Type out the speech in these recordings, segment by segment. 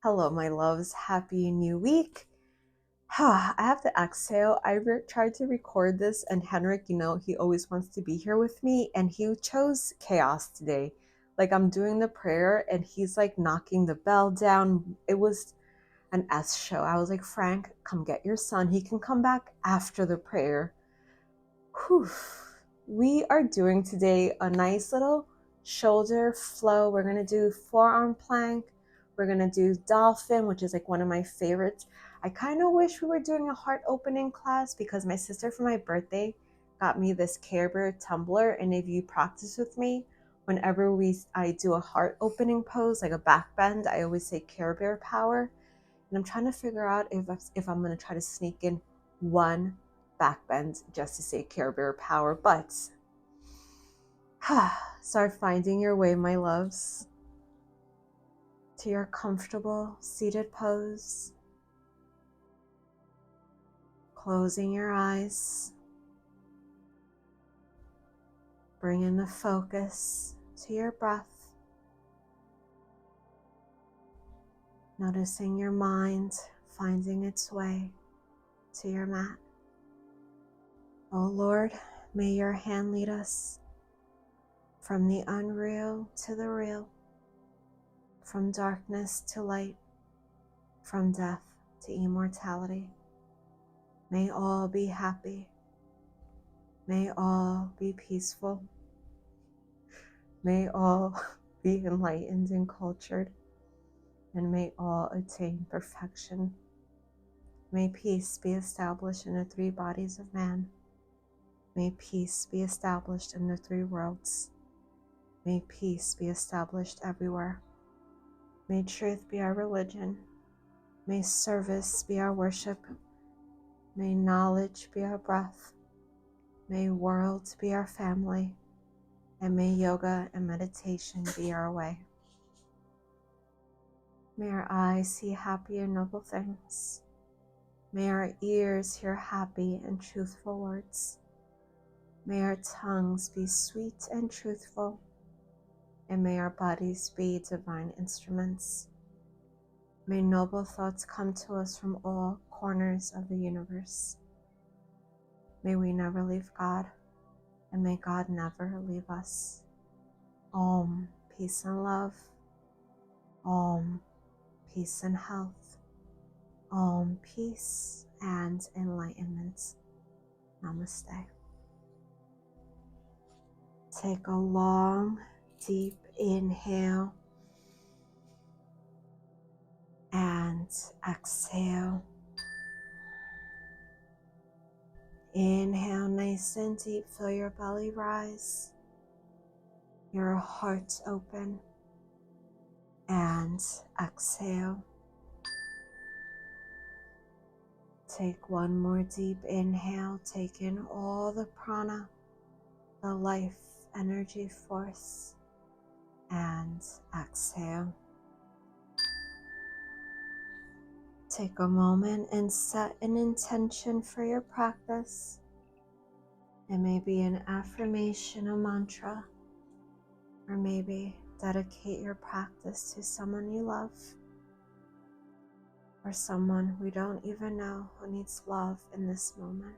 Hello, my loves. Happy new week. I have to exhale. Tried to record this, and Henrik, he always wants to be here with me, and he chose chaos today. Like, I'm doing the prayer, and he's like knocking the bell down. It was an S show. I was like, Frank, come get your son. He can come back after the prayer. Whew. We are doing today a nice little shoulder flow. We're going to do forearm plank. We're going to do dolphin, which is like one of my favorites. I kind of wish we were doing a heart opening class because my sister for my birthday got me this Care Bear tumbler. And if you practice with me, whenever I do a heart opening pose, like a back bend, I always say Care Bear power. And I'm trying to figure out if I'm going to try to sneak in one back bend just to say Care Bear power. But start finding your way, my loves, to your comfortable seated pose. Closing your eyes. Bringing the focus to your breath. Noticing your mind finding its way to your mat. Oh Lord, may your hand lead us from the unreal to the real, from darkness to light, from death to immortality. May all be happy. May all be peaceful. May all be enlightened and cultured. And may all attain perfection. May peace be established in the three bodies of man. May peace be established in the three worlds. May peace be established everywhere. May truth be our religion. May service be our worship. May knowledge be our breath. May world be our family. And may yoga and meditation be our way. May our eyes see happy and noble things. May our ears hear happy and truthful words. May our tongues be sweet and truthful. And may our bodies be divine instruments. May noble thoughts come to us from all corners of the universe. May we never leave God, and may God never leave us. Om, peace and love. Om, peace and health. Om, peace and enlightenment. Namaste. Take a long, deep inhale and exhale. Inhale nice and deep, feel your belly rise, your heart open, and exhale. Take one more deep inhale, take in all the prana, the life, energy, force, and exhale. Take a moment and set an intention for your practice. It may be an affirmation, a mantra, or maybe dedicate your practice to someone you love, or someone we don't even know who needs love in this moment.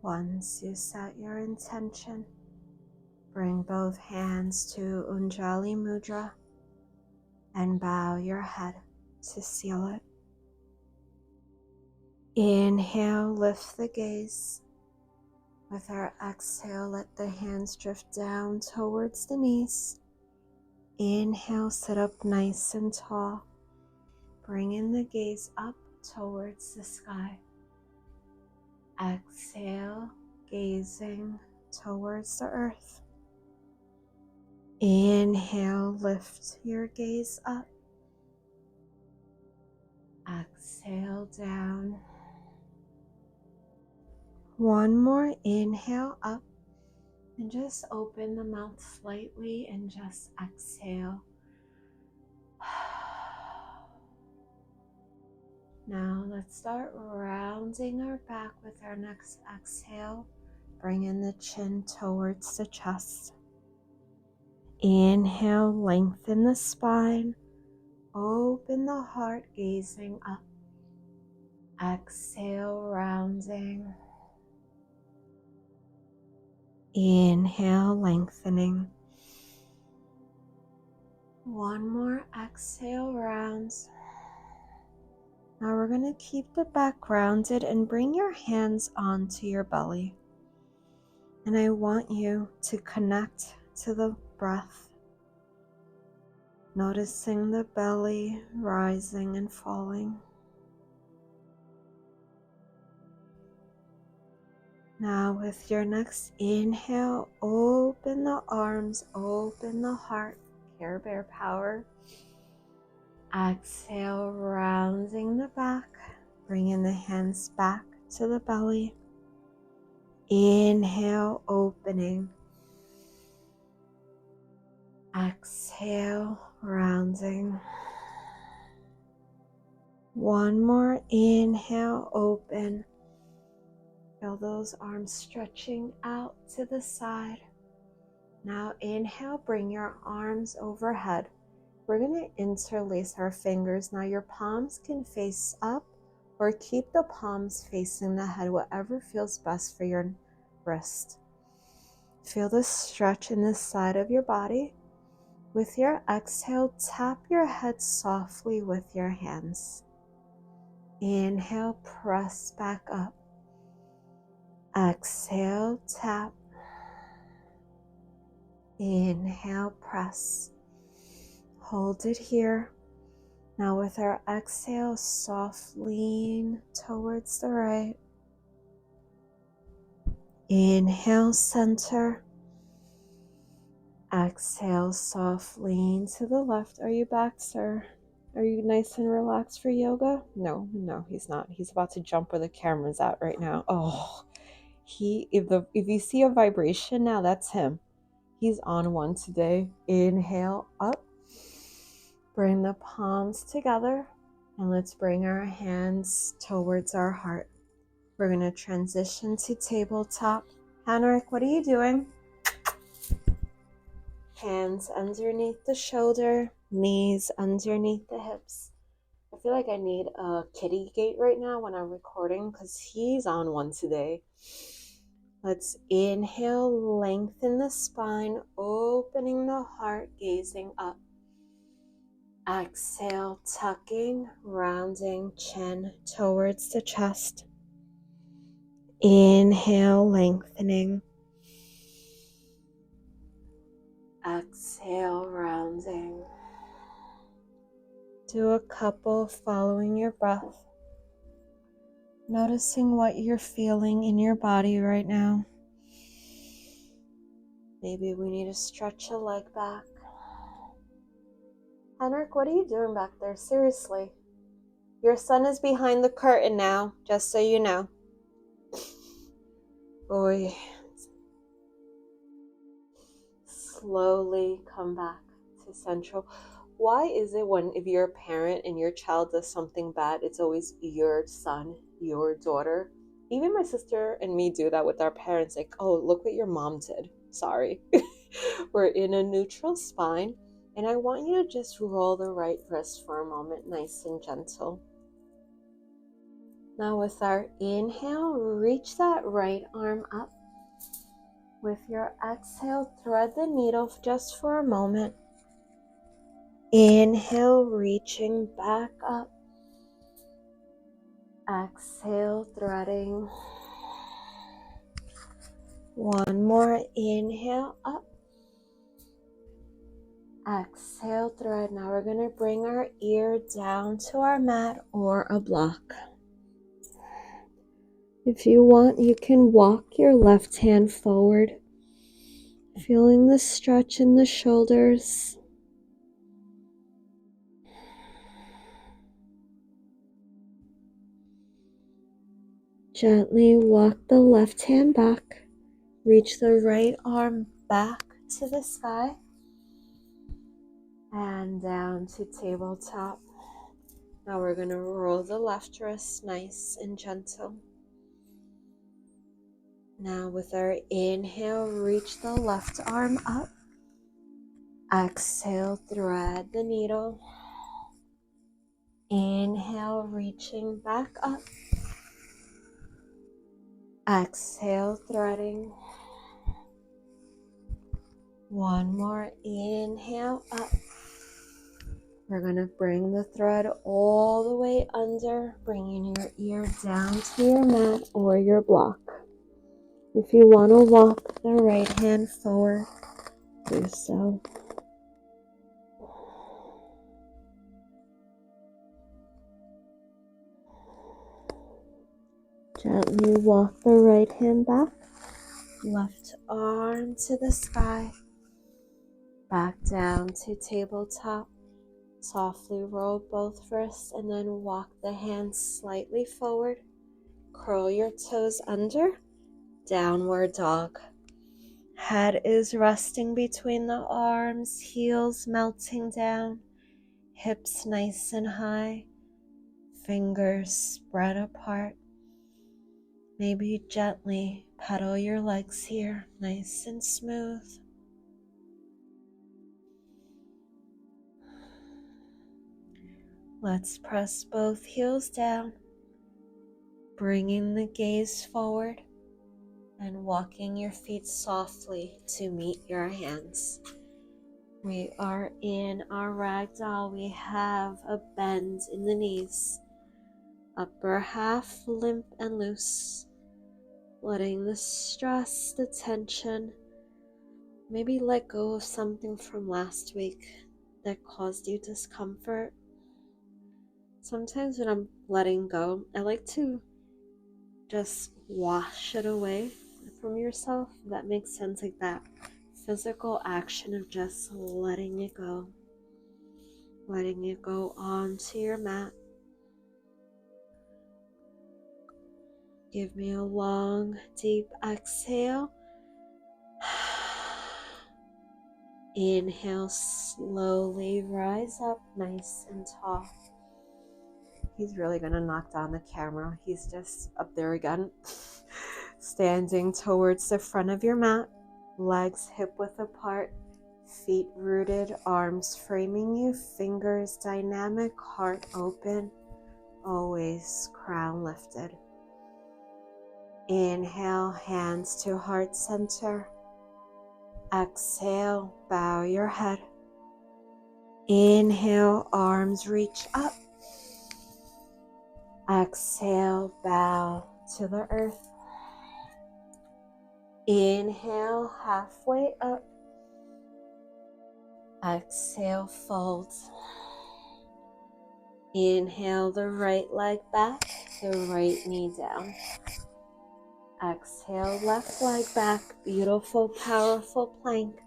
Once you set your intention, bring both hands to Anjali Mudra and bow your head to seal it. Inhale, lift the gaze. With our exhale, let the hands drift down towards the knees. Inhale, sit up nice and tall. Bring in the gaze up towards the sky. Exhale, gazing towards the earth. Inhale, lift your gaze up. Exhale down. One more inhale up, and just open the mouth slightly and just exhale. Now let's start rounding our back with our next exhale. Bring in the chin towards the chest. Inhale, lengthen the spine. Open the heart, gazing up. Exhale, rounding. Inhale, lengthening. One more exhale, rounds. Now we're going to keep the back rounded and bring your hands onto your belly. And I want you to connect to the breath, noticing the belly rising and falling. Now with your next inhale, open the arms, open the heart, Care Bear power. Exhale, rounding the back, bringing the hands back to the belly. Inhale, opening. Exhale, rounding. One more inhale, open. Feel those arms stretching out to the side. Now inhale, bring your arms overhead. We're going to interlace our fingers. Now your palms can face up or keep the palms facing the head, whatever feels best for your wrist. Feel the stretch in the side of your body. With your exhale, tap your head softly with your hands. Inhale, press back up. Exhale, tap. Inhale, press. Hold it here. Now with our exhale, soft lean towards the right. Inhale, center. Exhale, soft lean to the left. Are you back, sir? Are you nice and relaxed for yoga? No, he's not. He's about to jump where the camera's at right now. Oh, if you see a vibration now, that's him. He's on one today. Inhale, up. Bring the palms together and let's bring our hands towards our heart. We're going to transition to tabletop. Henrik, what are you doing? Hands underneath the shoulder, knees underneath the hips. I feel like I need a kitty gate right now when I'm recording because he's on one today. Let's inhale, lengthen the spine, opening the heart, gazing up. Exhale, tucking, rounding chin towards the chest. Inhale, lengthening. Exhale, rounding. Do a couple following your breath. Noticing what you're feeling in your body right now. Maybe we need to stretch a leg back. Henrik, what are you doing back there? Seriously. Your son is behind the curtain now, just so you know. Boy. Slowly come back to central. Why is it if you're a parent and your child does something bad, it's always your son, your daughter? Even my sister and me do that with our parents. Like, oh, look what your mom did. Sorry. We're in a neutral spine. And I want you to just roll the right wrist for a moment, nice and gentle. Now with our inhale, reach that right arm up. With your exhale, thread the needle just for a moment. Inhale, reaching back up. Exhale, threading. One more inhale, up. Exhale, thread. Now we're going to bring our ear down to our mat or a block. If you want, you can walk your left hand forward, feeling the stretch in the shoulders. Gently walk the left hand back. Reach the right arm back to the sky and down to tabletop. Now we're going to roll the left wrist nice and gentle. Now with our inhale, reach the left arm up. Exhale, thread the needle. Inhale, reaching back up. Exhale, threading. One more inhale up. We're going to bring the thread all the way under, bringing your ear down to your mat or your block. If you want to walk the right hand forward, do so. Gently walk the right hand back, left arm to the sky, back down to tabletop. Softly roll both wrists and then walk the hands slightly forward. Curl your toes under, downward dog. Head is resting between the arms, heels melting down, hips nice and high, fingers spread apart. Maybe gently pedal your legs here, nice and smooth. Let's press both heels down, bringing the gaze forward and walking your feet softly to meet your hands. We are in our ragdoll. We have a bend in the knees, upper half limp and loose, letting the stress, the tension, maybe let go of something from last week that caused you discomfort. Sometimes when I'm letting go, I like to just wash it away from yourself. If that makes sense, like that physical action of just letting it go onto your mat. Give me a long, deep exhale. Inhale, slowly rise up nice and tall. He's really gonna knock down the camera. He's just up there again. Standing towards the front of your mat, legs hip width apart, feet rooted, arms framing you, fingers dynamic, heart open, always crown lifted. Inhale, hands to heart center. Exhale, bow your head. Inhale, arms reach up. Exhale, bow to the earth. Inhale, halfway up. Exhale, fold. Inhale, the right leg back, the right knee down. Exhale, left leg back, beautiful, powerful plank.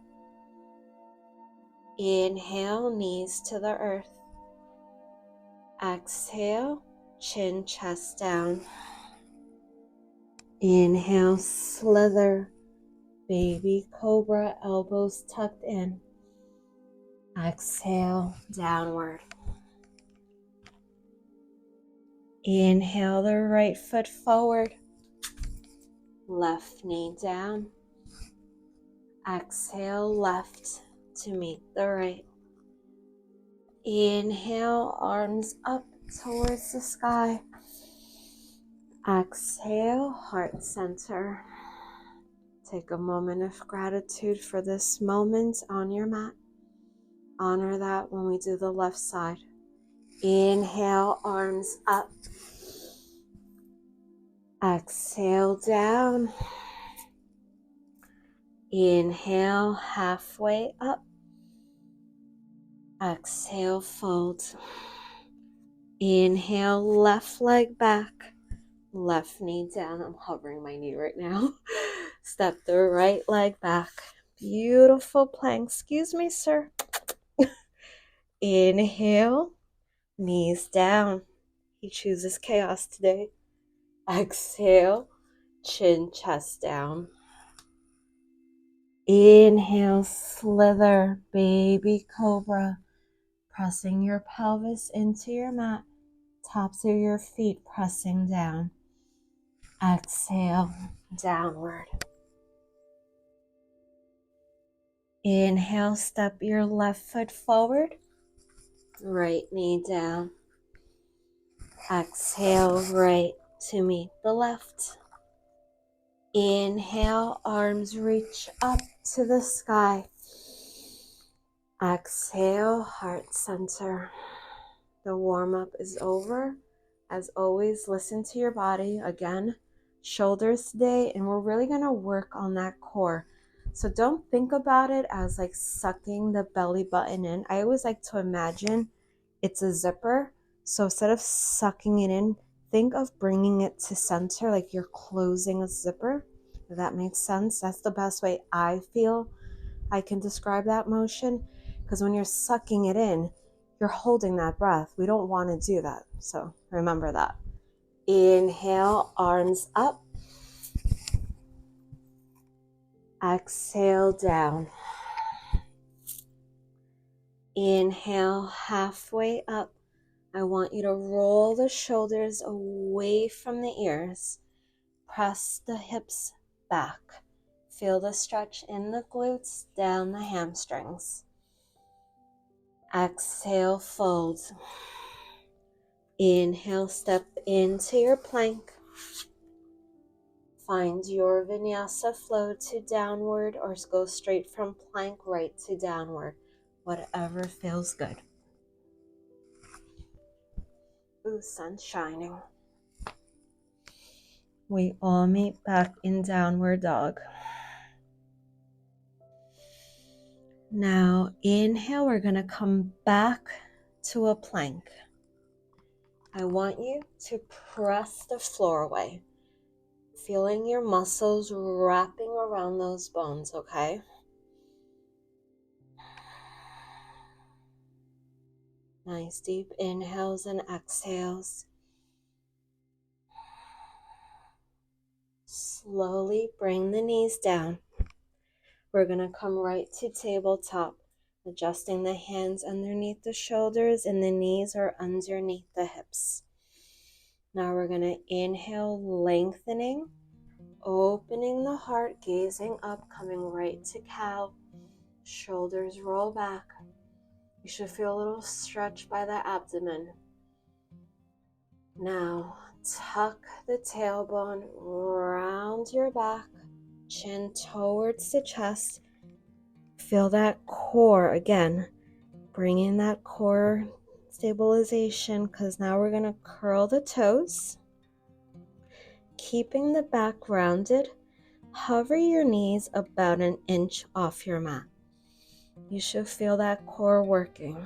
Inhale, knees to the earth. Exhale, chin, chest down. Inhale, slither, baby cobra, elbows tucked in. Exhale, downward. Inhale, the right foot forward, left knee down. Exhale, left to meet the right. Inhale, arms up towards the sky. Exhale, heart center. Take a moment of gratitude for this moment on your mat. Honor that when we do the left side. Inhale, arms up. Exhale, down. Inhale, halfway up. Exhale, fold. Inhale, left leg back, left knee down. I'm hovering my knee right now. Step the right leg back. Beautiful plank. Excuse me, sir. Inhale, knees down. He chooses chaos today. Exhale, chin, chest down. Inhale, slither, baby cobra, pressing your pelvis into your mat. Tops of your feet pressing down. Exhale, downward. Inhale, step your left foot forward. Right knee down. Exhale, right to meet the left. Inhale, arms reach up to the sky. Exhale, heart center. The warm-up is over. As always, listen to your body. Again, shoulders today, and we're really going to work on that core. So don't think about it as like sucking the belly button in. I always like to imagine it's a zipper. So instead of sucking it in, think of bringing it to center like you're closing a zipper. If that makes sense. That's the best way I feel I can describe that motion, because when you're sucking it in, you're holding that breath. We don't want to do that. So remember that. Inhale, arms up. Exhale, down. Inhale, halfway up. I want you to roll the shoulders away from the ears. Press the hips back. Feel the stretch in the glutes, down the hamstrings. Exhale, fold. Inhale, step into your plank. Find your vinyasa flow to downward, or go straight from plank right to downward. Whatever feels good. Ooh, sun's shining. We all meet back in downward dog. Now inhale, we're going to come back to a plank. I want you to press the floor away, feeling your muscles wrapping around those bones, okay? Nice deep inhales and exhales. Slowly bring the knees down. We're going to come right to tabletop, adjusting the hands underneath the shoulders and the knees are underneath the hips. Now we're going to inhale, lengthening, opening the heart, gazing up, coming right to cow. Shoulders roll back. You should feel a little stretch by the abdomen. Now tuck the tailbone, round your back, chin towards the chest. Feel that core again, bringing that core stabilization, because now we're going to curl the toes, keeping the back rounded. Hover your knees about an inch off your mat. You should feel that core working.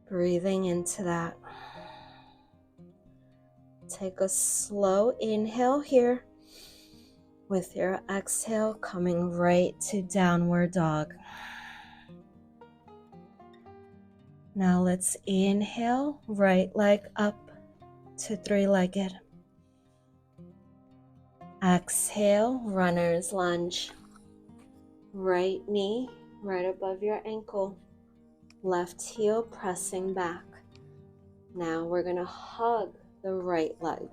Breathing into that. Take a slow inhale here, with your exhale coming right to downward dog. Now let's inhale, right leg up to three-legged. Exhale, runner's lunge. Right knee right above your ankle. Left heel pressing back. Now we're going to hug the right leg.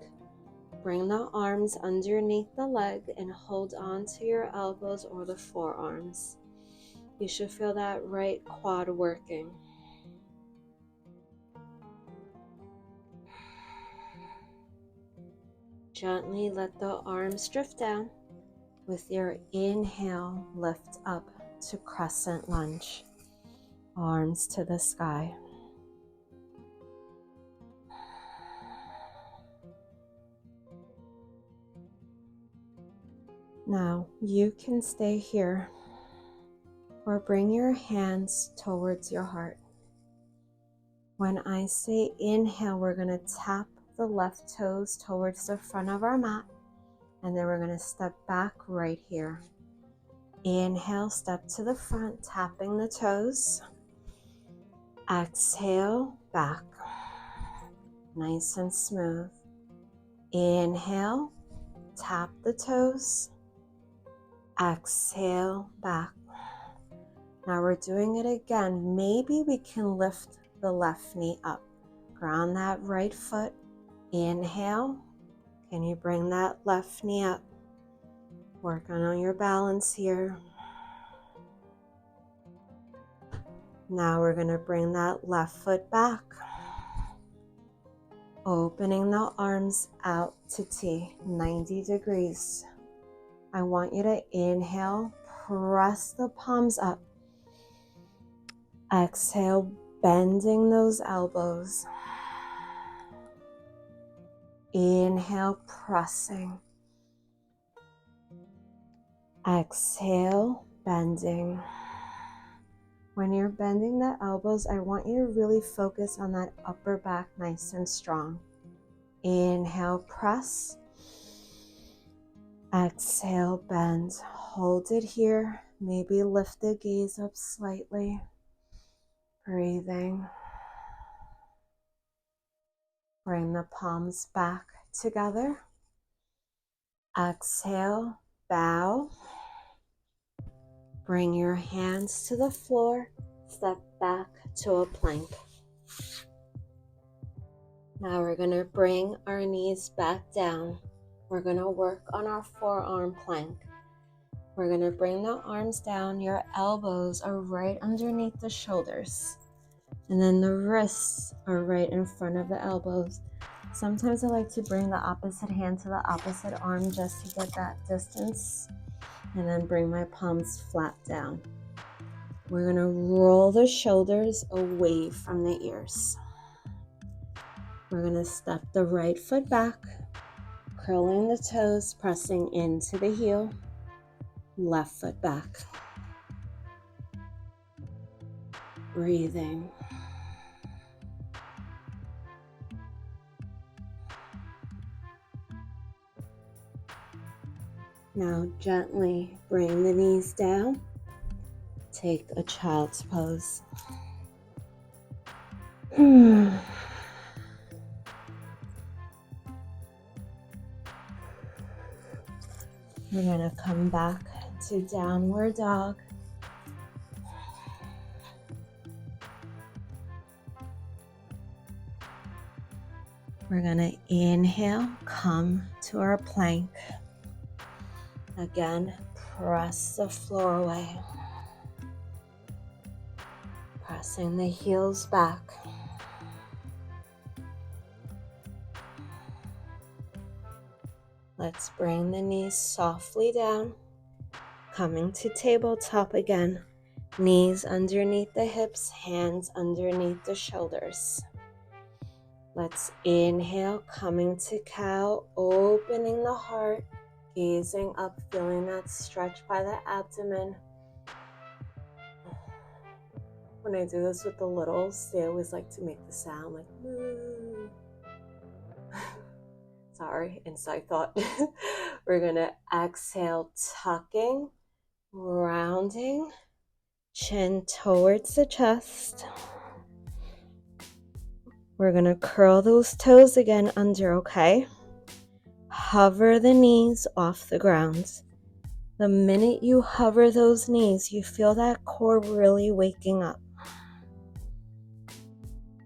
Bring the arms underneath the leg and hold on to your elbows or the forearms. You should feel that right quad working. Gently let the arms drift down. With your inhale, lift up to crescent lunge. Arms to the sky. Now you can stay here or bring your hands towards your heart. When I say inhale, we're going to tap the left toes towards the front of our mat, and then we're going to step back right here. Inhale, step to the front, tapping the toes. Exhale, back. Nice and smooth. Inhale, tap the toes. Exhale, back. Now we're doing it again. Maybe we can lift the left knee up. Ground that right foot. Inhale. Can you bring that left knee up? Working on your balance here. Now we're going to bring that left foot back. Opening the arms out to T, 90 degrees. I want you to inhale, press the palms up. Exhale, bending those elbows. Inhale, pressing. Exhale, bending. When you're bending the elbows, I want you to really focus on that upper back nice and strong. Inhale, press. Exhale, bend. Hold it here. Maybe lift the gaze up slightly. Breathing. Bring the palms back together. Exhale, bow. Bring your hands to the floor. Step back to a plank. Now we're going to bring our knees back down. We're going to work on our forearm plank. We're going to bring the arms down. Your elbows are right underneath the shoulders. And then the wrists are right in front of the elbows. Sometimes I like to bring the opposite hand to the opposite arm just to get that distance. And then bring my palms flat down. We're going to roll the shoulders away from the ears. We're going to step the right foot back, curling the toes, pressing into the heel. Left foot back. Breathing. Now gently bring the knees down. Take a child's pose. We're going to come back to downward dog. We're going to inhale, come to our plank. Again, press the floor away. Pressing the heels back. Let's bring the knees softly down. Coming to tabletop again. Knees underneath the hips, hands underneath the shoulders. Let's inhale, coming to cow, opening the heart, gazing up, feeling that stretch by the abdomen. When I do this with the littles, they always like to make the sound like, woo. Sorry, inside thought. We're going to exhale, tucking, rounding, chin towards the chest. We're going to curl those toes again under, okay? Hover the knees off the ground. The minute you hover those knees, you feel that core really waking up.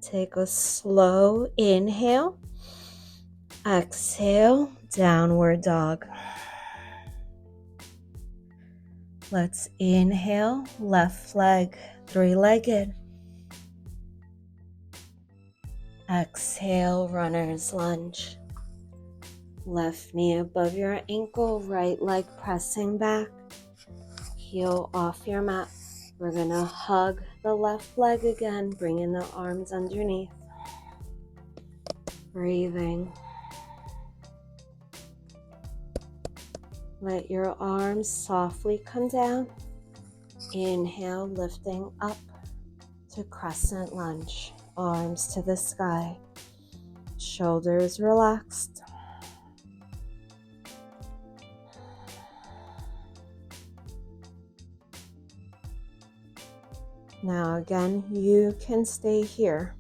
Take a slow inhale. Exhale, downward dog. Let's inhale, left leg, three-legged. Exhale, runner's lunge. Left knee above your ankle, right leg pressing back. Heel off your mat. We're going to hug the left leg again, bringing the arms underneath. Breathing. Let your arms softly come down. Inhale, lifting up to crescent lunge. Arms to the sky. Shoulders relaxed. Now again, you can stay here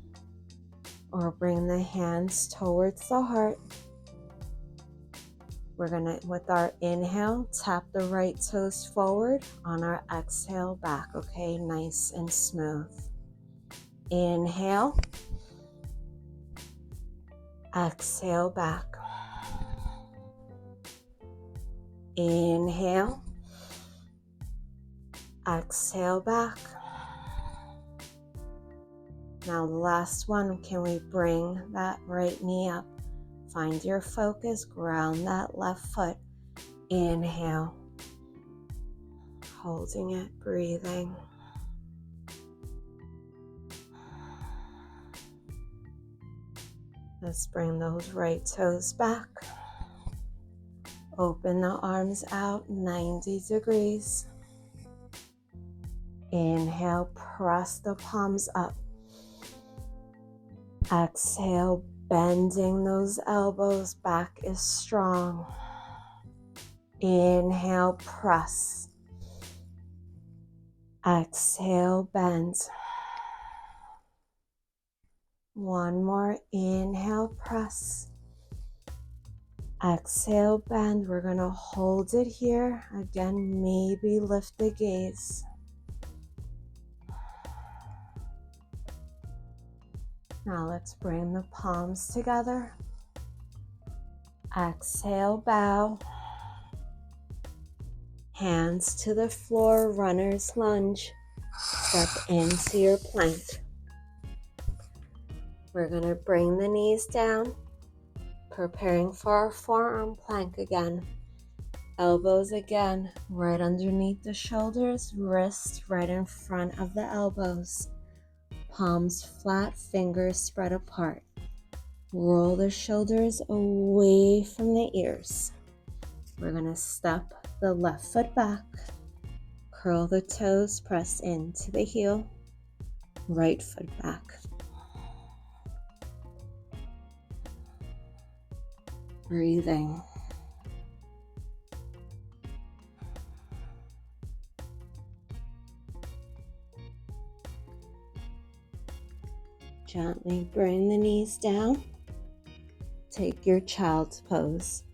or bring the hands towards the heart. We're going to, with our inhale, tap the right toes forward. On our exhale, back, okay? Nice and smooth. Inhale. Exhale back. Inhale. Exhale back. Now the last one, can we bring that right knee up? Find your focus, ground that left foot. Inhale. Holding it, breathing. Let's bring those right toes back. Open the arms out 90 degrees. Inhale, press the palms up. Exhale, bending those elbows, back is strong. Inhale, press. Exhale, bend. One more, inhale, press. Exhale, bend. We're going to hold it here. Again, maybe lift the gaze. Now let's bring the palms together. Exhale, bow. Hands to the floor, runner's lunge. Step into your plank. We're going to bring the knees down, preparing for our forearm plank again. Elbows again, right underneath the shoulders, wrists right in front of the elbows. Palms flat, fingers spread apart. Roll the shoulders away from the ears. We're going to step the left foot back. Curl the toes, press into the heel. Right foot back. Breathing. Gently bring the knees down. Take your child's pose.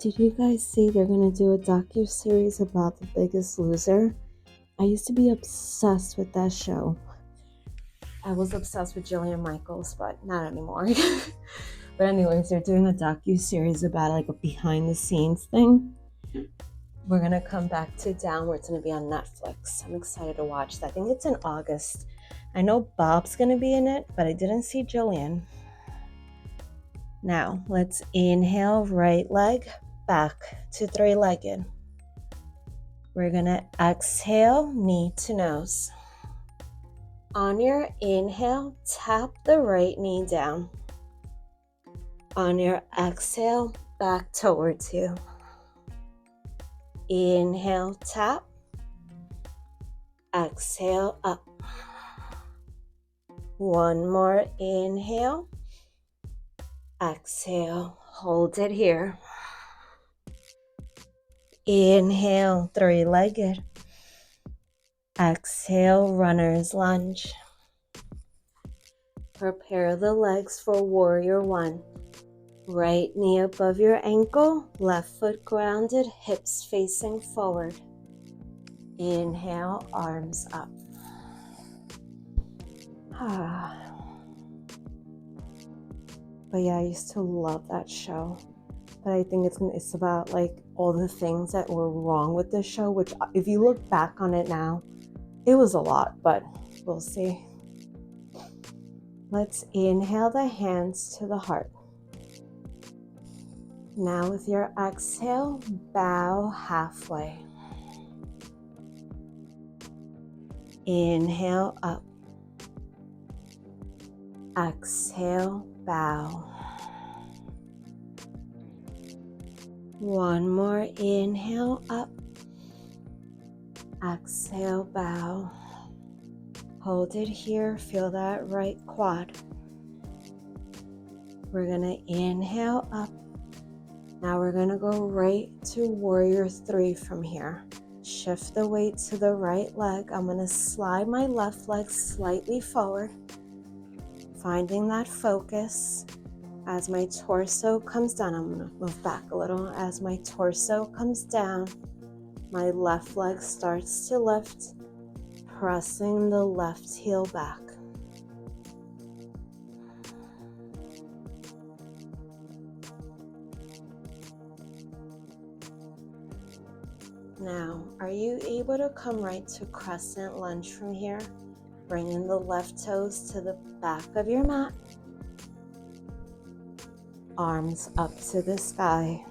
Did you guys see they're going to do a docu-series about The Biggest Loser? I used to be obsessed with that show. I was obsessed with Jillian Michaels, but not anymore. But anyways, they're doing a docu-series about like a behind-the-scenes thing. We're going to come back to Down, where it's going to be on Netflix. I'm excited to watch that. I think it's in August. I know Bob's going to be in it, but I didn't see Jillian. Now, let's inhale, right leg back to three-legged. We're going to exhale, knee to nose. On your inhale, tap the right knee down. On your exhale, back towards you. Inhale, tap. Exhale, up. One more inhale. Exhale, hold it here. Inhale, three-legged. Exhale, runner's lunge. Prepare the legs for warrior one. Right knee above your ankle, left foot grounded, hips facing forward. Inhale, arms up. But yeah, I used to love that show. But I think it's about like all the things that were wrong with this show, which if you look back on it now, it was a lot, but we'll see. Let's inhale the hands to the heart. Now with your exhale, bow halfway. Inhale up. Exhale, bow. One more inhale up. Exhale, bow. Hold it here, feel that right quad. We're gonna inhale up. Now we're gonna go right to warrior three from here. Shift the weight to the right leg. I'm gonna slide my left leg slightly forward, finding that focus. As my torso comes down, I'm gonna move back a little. As my torso comes down, my left leg starts to lift. pressing the left heel back. Now, are you able to come right to crescent lunge from here? Bringing the left toes to the back of your mat. Arms up to the sky.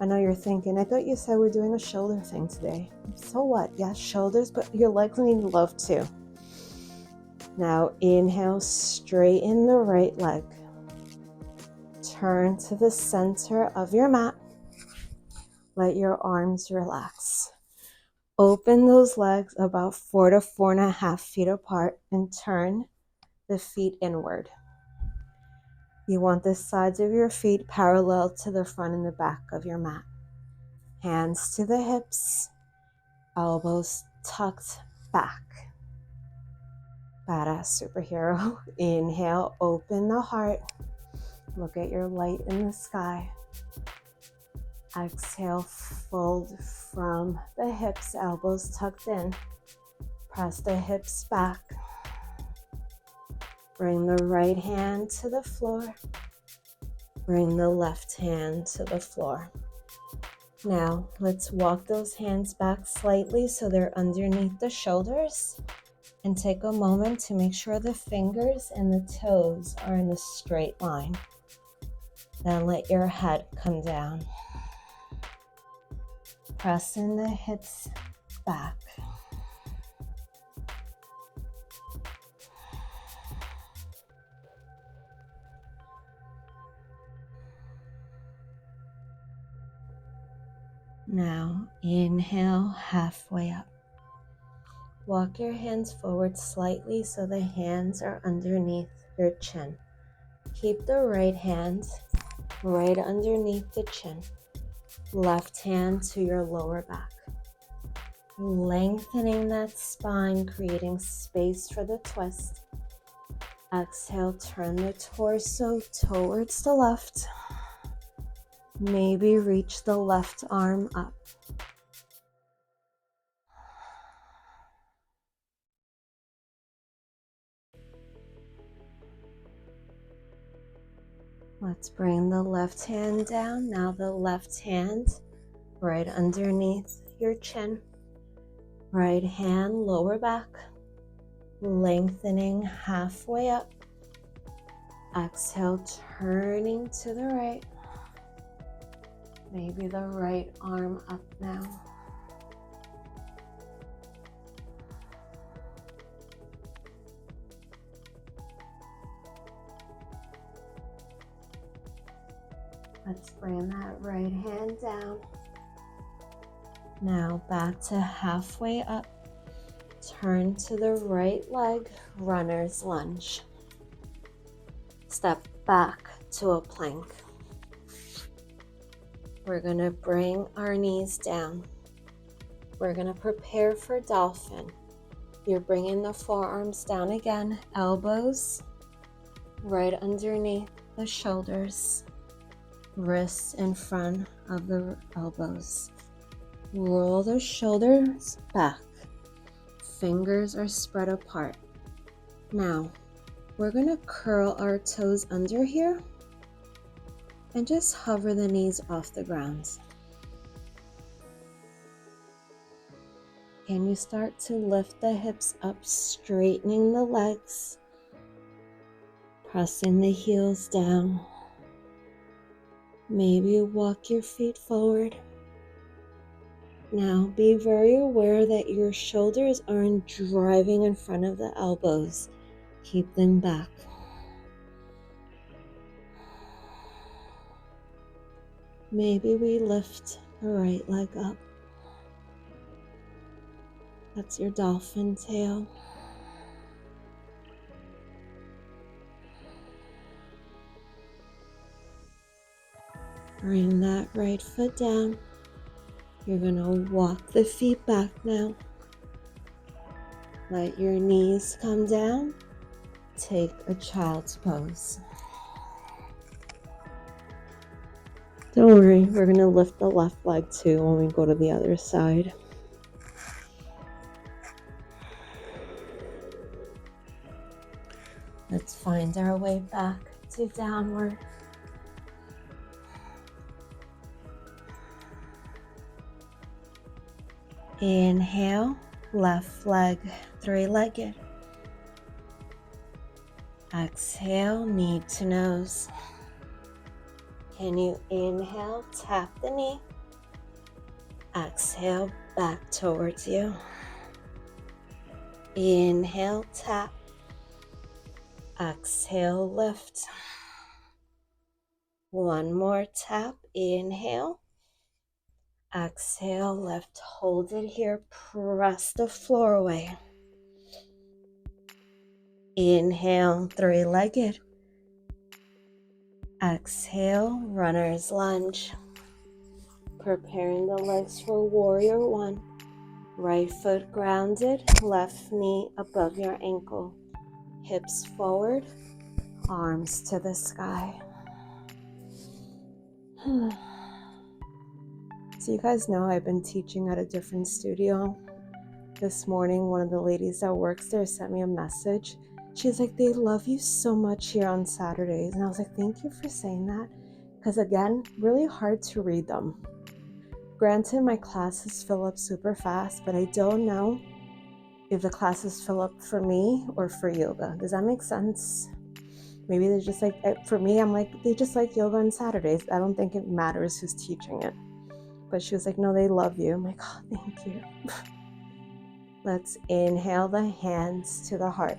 I know you're thinking, I thought you said we're doing a shoulder thing today. So what? Yes, shoulders, but your legs need love too. Now inhale, straighten the right leg. Turn to the center of your mat. Let your arms relax. Open those legs about 4 to 4.5 feet apart and turn the feet inward. You want the sides of your feet parallel to the front and the back of your mat. Hands to the hips, elbows tucked back. Badass superhero. Inhale, open the heart. Look at your light in the sky. Exhale, fold from the hips, elbows tucked in. Press the hips back. Bring the right hand to the floor. Bring the left hand to the floor. Now, let's walk those hands back slightly so they're underneath the shoulders. And take a moment to make sure the fingers and the toes are in a straight line. Then let your head come down. Pressing the hips back. Now, inhale halfway up. Walk your hands forward slightly so the hands are underneath your chin. Keep the right hand right underneath the chin. Left hand to your lower back. Lengthening that spine, creating space for the twist. Exhale, turn the torso towards the left. Maybe reach the left arm up. Let's bring the left hand down. Now the left hand right underneath your chin. Right hand, lower back. Lengthening halfway up. Exhale, turning to the right. Maybe the right arm up now. Let's bring that right hand down. Now back to halfway up. Turn to the right leg, runner's lunge. Step back to a plank. We're going to bring our knees down. We're going to prepare for dolphin. You're bringing the forearms down again, elbows right underneath the shoulders, wrists in front of the elbows. Roll the shoulders back. Fingers are spread apart. Now, we're going to curl our toes under here and just hover the knees off the ground. Can you start to lift the hips up, straightening the legs, pressing the heels down. Maybe walk your feet forward. Now be very aware that your shoulders aren't driving in front of the elbows. Keep them back. Maybe we lift the right leg up. That's your dolphin tail. Bring that right foot down. You're going to walk the feet back now. Let your knees come down. Take a child's pose. Don't worry, we're going to lift the left leg too when we go to the other side. Let's find our way back to downward. Inhale, left leg, three-legged. Exhale, knee to nose. Can you inhale, tap the knee. Exhale, back towards you. Inhale, tap. Exhale, lift. One more tap. Inhale. Exhale, lift. Hold it here. Press the floor away. Inhale, three-legged. Exhale, runner's lunge. Preparing the legs for warrior one. Right foot grounded, left knee above your ankle. Hips forward, arms to the sky. So you guys know I've been teaching at a different studio. This morning, one of the ladies that works there sent me a message. She's like, they love you so much here on Saturdays. And I was like, thank you for saying that. Because again, really hard to read them. Granted, my classes fill up super fast, but I don't know if the classes fill up for me or for yoga. Does that make sense? Maybe they're just like, for me, I'm like, they just like yoga on Saturdays. I don't think it matters who's teaching it. But she was like, no, they love you. I'm like, oh, thank you. Let's inhale the hands to the heart.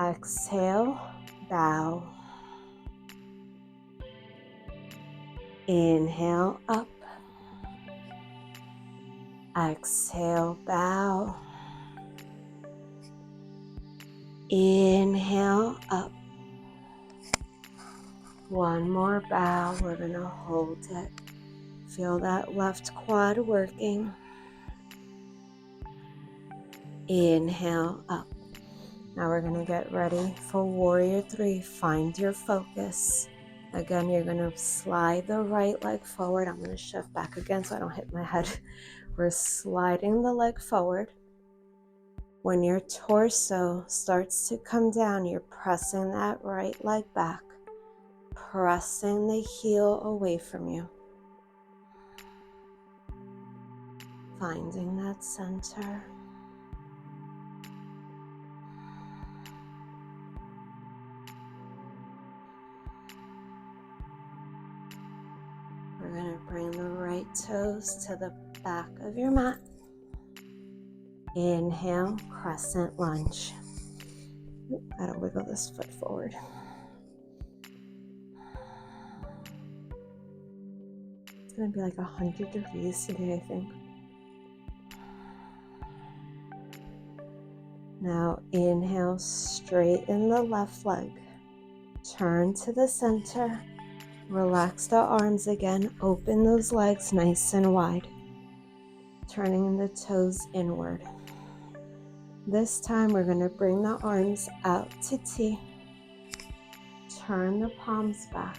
Exhale, bow. Inhale, up. Exhale, bow. Inhale, up. One more bow. We're going to hold it. Feel that left quad working. Inhale, up. Now we're going to get ready for warrior three. Find your focus. Again, you're going to slide the right leg forward. I'm going to shift back again so I don't hit my head. We're sliding the leg forward. When your torso starts to come down, you're pressing that right leg back, pressing the heel away from you. Finding that center. We're going to bring the right toes to the back of your mat. Inhale, crescent lunge. Gotta wiggle this foot forward. It's gonna be like 100 degrees today, I think. Now inhale, straighten the left leg. Turn to the center. Relax the arms again. Open those legs nice and wide. Turning the toes inward. This time we're going to bring the arms out to T. Turn the palms back.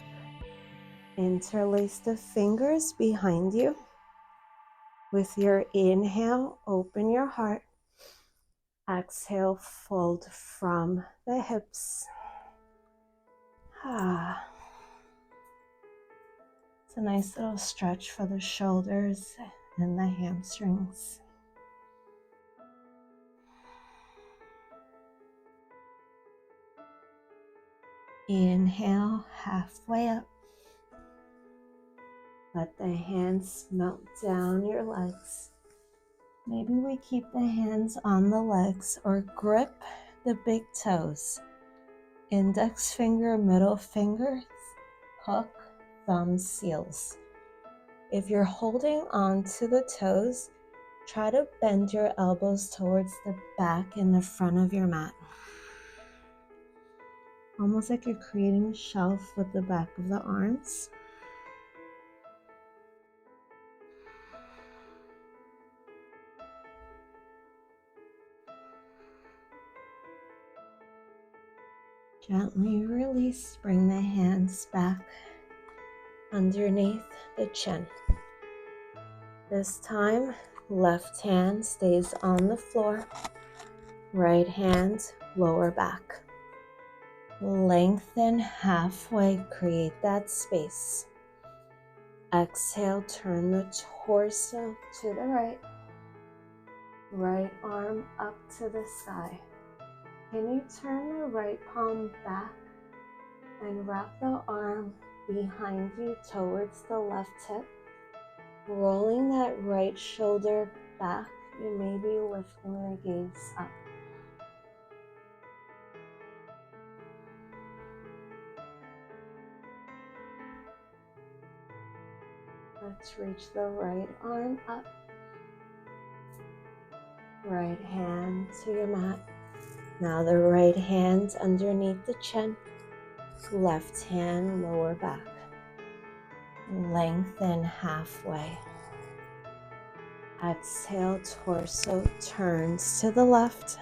Interlace the fingers behind you. With your inhale, open your heart. Exhale, fold from the hips. It's a nice little stretch for the shoulders and the hamstrings. Inhale, halfway up. Let the hands melt down your legs. Maybe we keep the hands on the legs or grip the big toes. Index finger, middle fingers, hook, thumb, seals. If you're holding on to the toes, try to bend your elbows towards the back and the front of your mat. Almost like you're creating a shelf with the back of the arms. Gently release, bring the hands back underneath the chin. This time, left hand stays on the floor. Right hand, lower back. Lengthen halfway, create that space. Exhale, turn the torso to the right. Right arm up to the sky. Can you turn the right palm back and wrap the arm behind you towards the left hip? Rolling that right shoulder back, you may be lifting the gaze up. Let's reach the right arm up. Right hand to your mat. Now the right hand underneath the chin. Left hand lower back. Lengthen halfway. Exhale, torso turns to the left.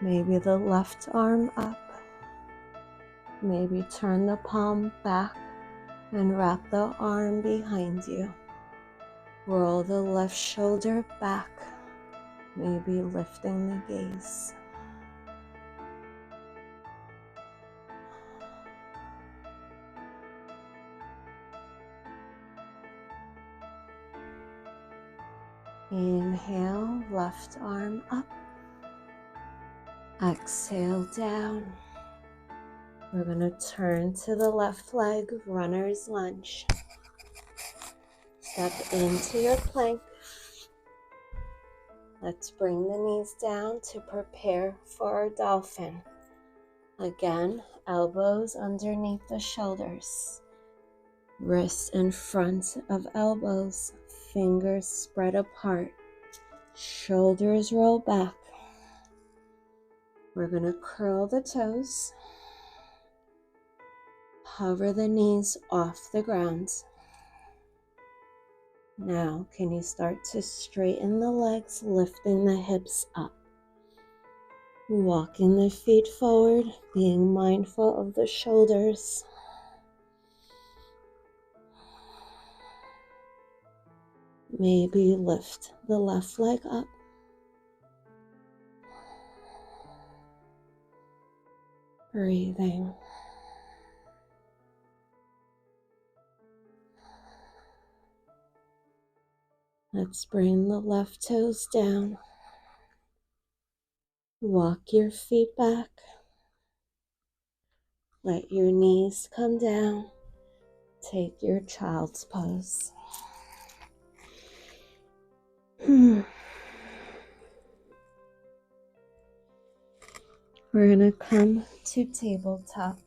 Maybe the left arm up. Maybe turn the palm back and wrap the arm behind you. Roll the left shoulder back, maybe lifting the gaze. Inhale, left arm up. Exhale, down. We're going to turn to the left leg, runner's lunge. Step into your plank. Let's bring the knees down to prepare for our dolphin. Again, elbows underneath the shoulders. Wrists in front of elbows. Fingers spread apart. Shoulders roll back. We're going to curl the toes. Hover the knees off the ground. Now, can you start to straighten the legs, lifting the hips up? Walking the feet forward, being mindful of the shoulders. Maybe lift the left leg up. Breathing. Let's bring the left toes down. Walk your feet back. Let your knees come down. Take your child's pose. We're going to come to tabletop.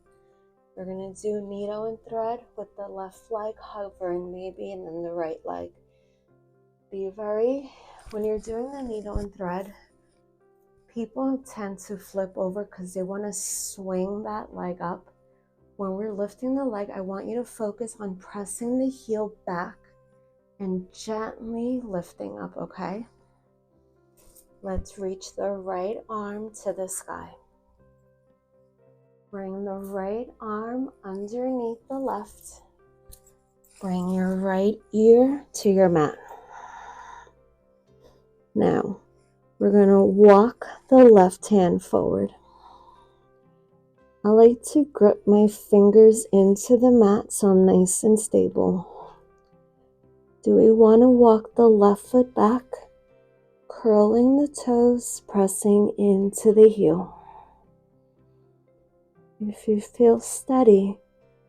We're going to do needle and thread with the left leg hovering maybe, and then the right leg. When you're doing the needle and thread, people tend to flip over because they want to swing that leg up. When we're lifting the leg, I want you to focus on pressing the heel back and gently lifting up, okay? Let's reach the right arm to the sky. Bring the right arm underneath the left. Bring your right ear to your mat. Now, we're going to walk the left hand forward. I like to grip my fingers into the mat so I'm nice and stable. Do we want to walk the left foot back, curling the toes, pressing into the heel? If you feel steady,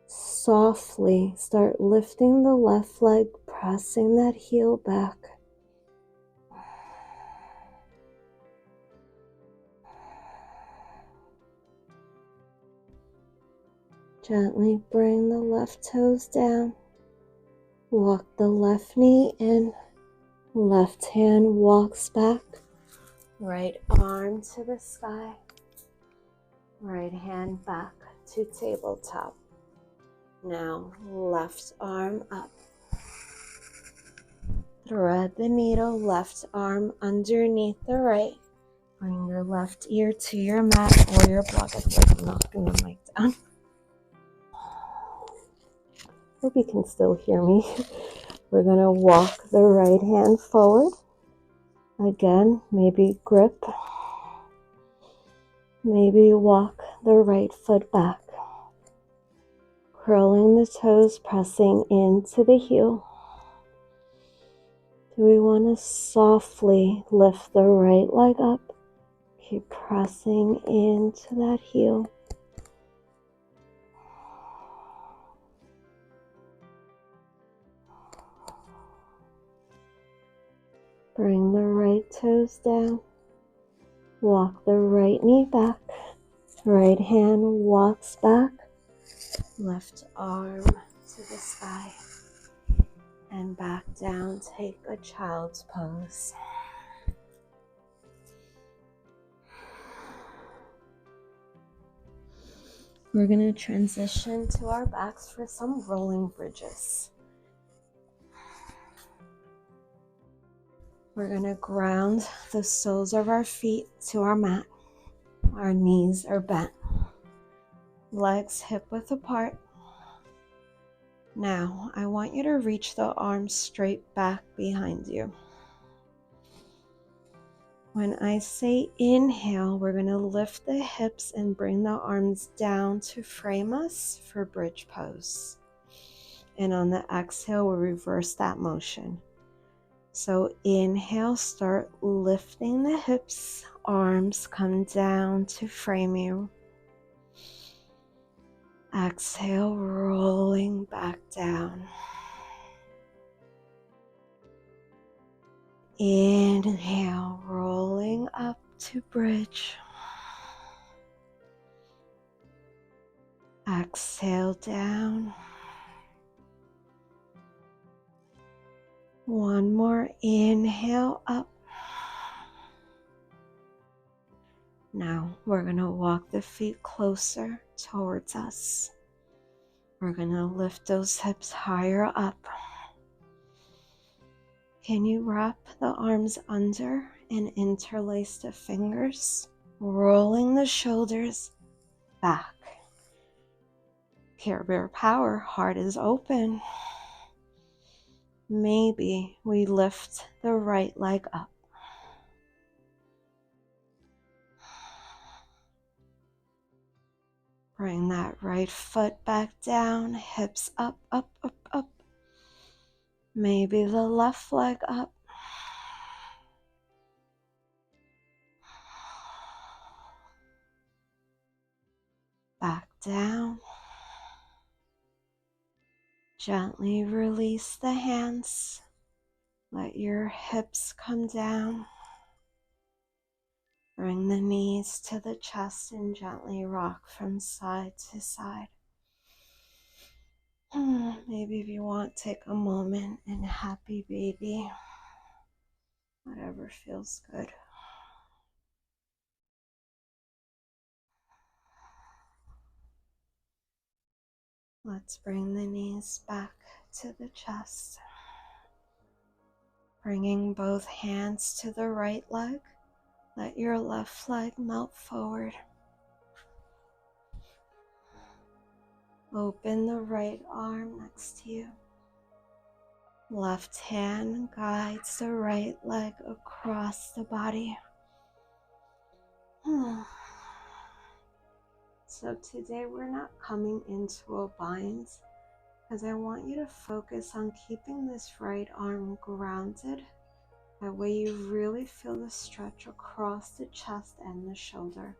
softly start lifting the left leg, pressing that heel back. Gently bring the left toes down. Walk the left knee in. Left hand walks back. Right arm to the sky. Right hand back to tabletop. Now left arm up. Thread the needle, left arm underneath the right. Bring your left ear to your mat or your block. I feel like I'm knocking the mic down. Hope you can still hear me. We're going to walk the right hand forward. Again, maybe grip Maybe walk the right foot back, curling the toes, pressing into the heel. Do we want to softly lift the right leg up? Keep pressing into that heel. Bring the right toes down. Walk the right knee back. Right hand walks back. Left arm to the sky. And back down. Take a child's pose. We're going to transition to our backs for some rolling bridges. We're going to ground the soles of our feet to our mat. Our knees are bent. Legs hip width apart. Now, I want you to reach the arms straight back behind you. When I say inhale, we're going to lift the hips and bring the arms down to frame us for bridge pose. And on the exhale, we'll reverse that motion. So inhale, start lifting the hips, arms come down to frame you. Exhale, rolling back down. Inhale, rolling up to bridge. Exhale down. One more inhale up. Now we're going to walk the feet closer towards us. We're going to lift those hips higher up. Can you wrap the arms under and interlace the fingers, rolling the shoulders back? Care Bear Power, heart is open. Maybe we lift the right leg up. Bring that right foot back down, hips up, up, up, up. Maybe the left leg up. Back down. Gently release the hands. Let your hips come down. Bring the knees to the chest and gently rock from side to side. Maybe if you want, take a moment and happy baby. Whatever feels good. Let's bring the knees back to the chest. Bringing both hands to the right leg. Let your left leg melt forward. Open the right arm next to you. Left hand guides the right leg across the body. So today we're not coming into a bind because I want you to focus on keeping this right arm grounded. That way you really feel the stretch across the chest and the shoulder.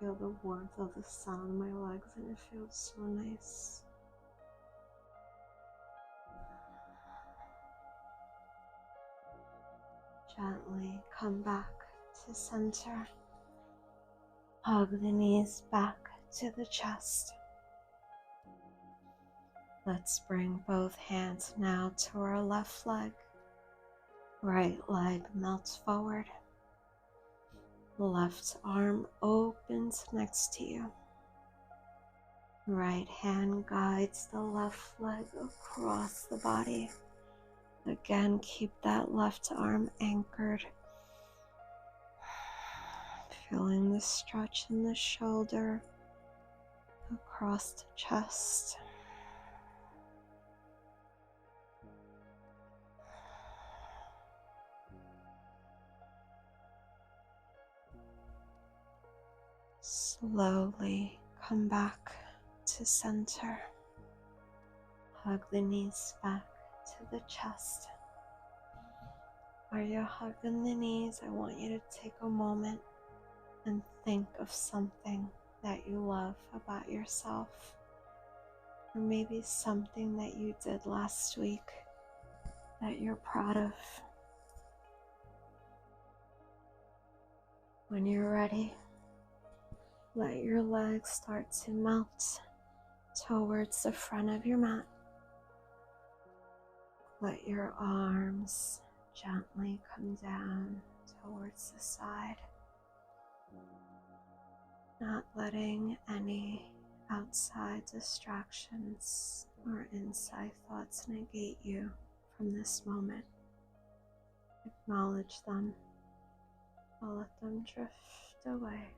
Feel the warmth of the sun on my legs and it feels so nice. Gently come back to center. Hug the knees back to the chest. Let's bring both hands now to our left leg. Right leg melts forward. Left arm opens next to you. Right hand guides the left leg across the body. Again, keep that left arm anchored. Feeling the stretch in the shoulder across the chest. Slowly come back to center. Hug the knees back to the chest. While you're hugging the knees, I want you to take a moment and think of something that you love about yourself, or maybe something that you did last week that you're proud of. When you're ready, let your legs start to melt towards the front of your mat. Let your arms gently come down towards the side, not letting any outside distractions or inside thoughts negate you from this moment. Acknowledge them, or let them drift away.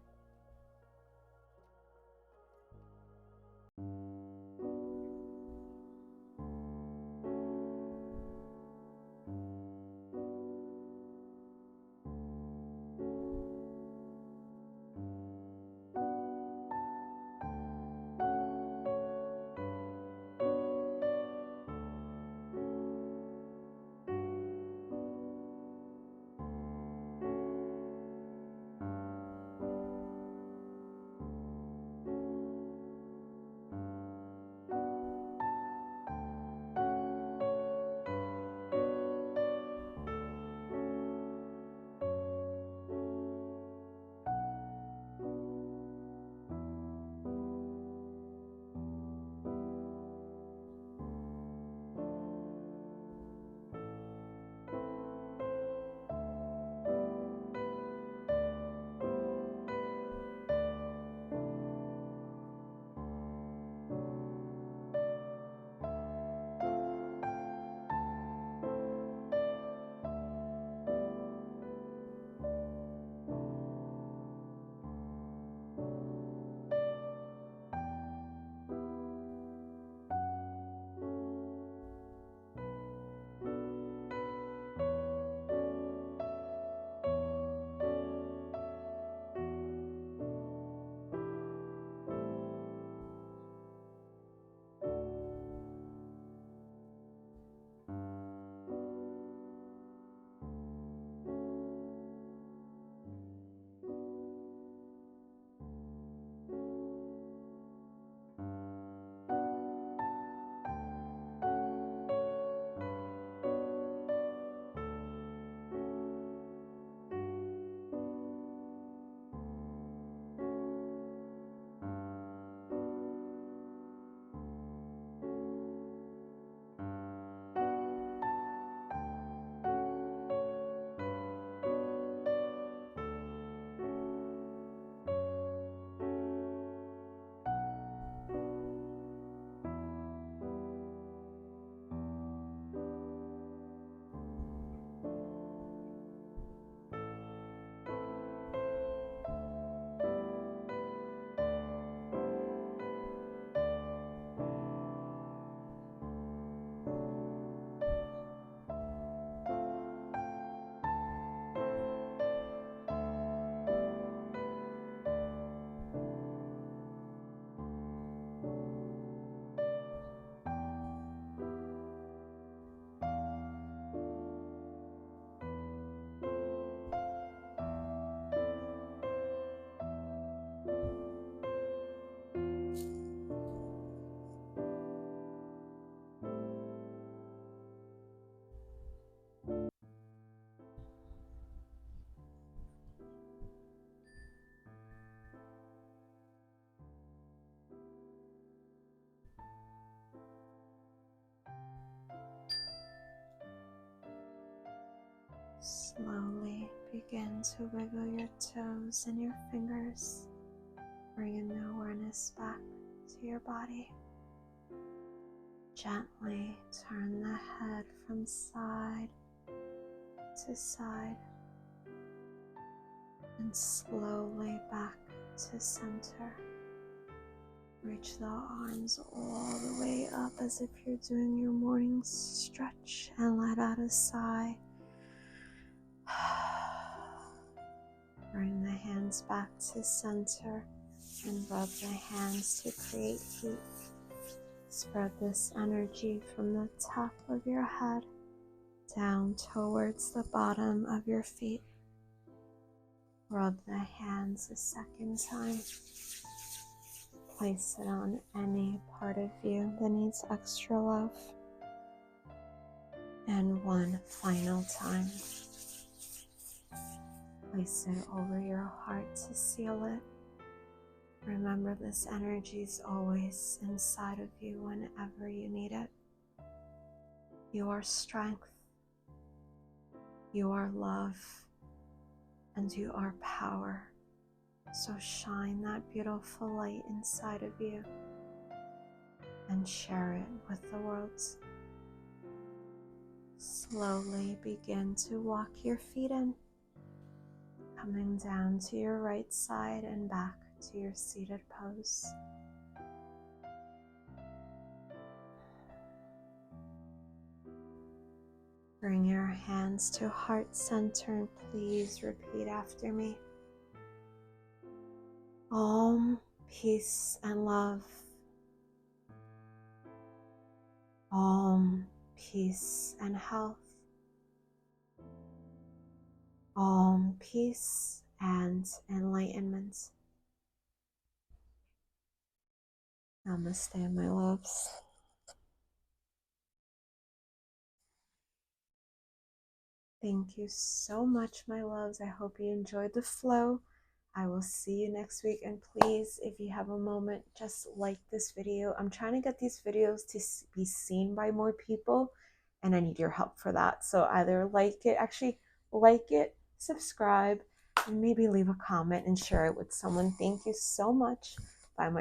Slowly begin to wiggle your toes and your fingers, bringing the awareness back to your body. Gently turn the head from side to side and slowly back to center. Reach the arms all the way up as if you're doing your morning stretch and let out a sigh. Bring the hands back to center and rub the hands to create heat. Spread this energy from the top of your head down towards the bottom of your feet. Rub the hands a second time. Place it on any part of you that needs extra love. And one final time. Place it over your heart to seal it. Remember, this energy is always inside of you whenever you need it. You are strength, you are love, and you are power. So shine that beautiful light inside of you and share it with the world. Slowly begin to walk your feet in, coming down to your right side and back to your seated pose. Bring your hands to heart center and please repeat after me. Om, peace and love. Om, peace and health. Om, peace and enlightenment. Namaste, my loves. Thank you so much, my loves. I hope you enjoyed the flow. I will see you next week. And please, if you have a moment, just like this video. I'm trying to get these videos to be seen by more people, and I need your help for that. So either like it, subscribe, and maybe leave a comment and share it with someone. Thank you so much. Bye, my